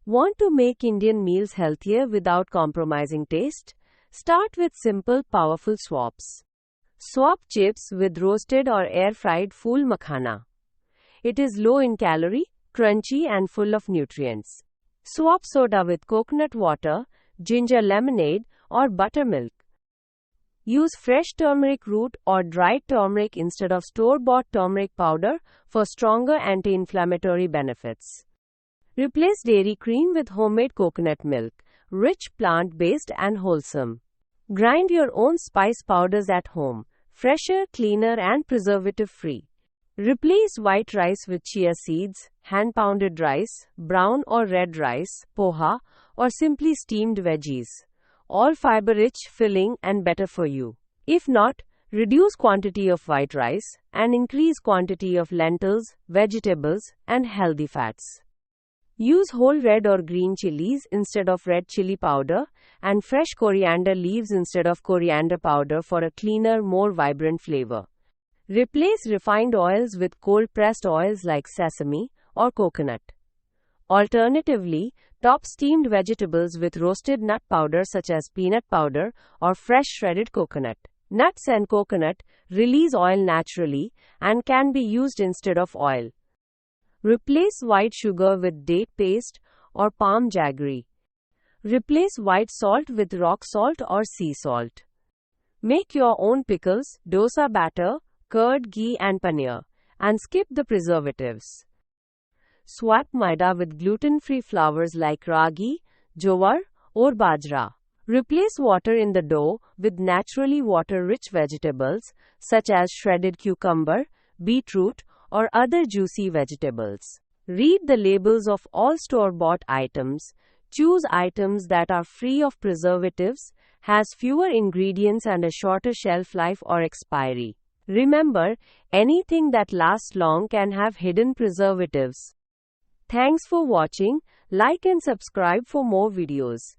Want to make Indian meals healthier without compromising taste? Start with simple, powerful swaps. Swap chips with roasted or air-fried full makhana. It is low in calorie, crunchy and full of nutrients. Swap soda with coconut water, ginger lemonade or buttermilk. Use fresh turmeric root or dried turmeric instead of store-bought turmeric powder for stronger anti-inflammatory benefits. Replace dairy cream with homemade coconut milk, rich, plant-based and wholesome. Grind your own spice powders at home, fresher, cleaner and preservative-free. Replace white rice with chia seeds, hand-pounded rice, brown or red rice, poha, or simply steamed veggies. All fiber-rich, filling and better for you. If not, reduce quantity of white rice and increase quantity of lentils, vegetables and healthy fats. Use whole red or green chilies instead of red chili powder and fresh coriander leaves instead of coriander powder for a cleaner, more vibrant flavor. Replace refined oils with cold-pressed oils like sesame or coconut. Alternatively, top steamed vegetables with roasted nut powder such as peanut powder or fresh shredded coconut. Nuts and coconut release oil naturally and can be used instead of oil. Replace white sugar with date paste or palm jaggery. Replace white salt with rock salt or sea salt. Make your own pickles, dosa batter, curd, ghee and paneer, and skip the preservatives. Swap maida with gluten-free flours like ragi, jowar, or bajra. Replace water in the dough with naturally water-rich vegetables such as shredded cucumber, beetroot, or other juicy vegetables. Read the labels of all store-bought items. Choose items that are free of preservatives, has fewer ingredients and a shorter shelf life or expiry. Remember, anything that lasts long can have hidden preservatives. Thanks for watching. Like and subscribe for more videos.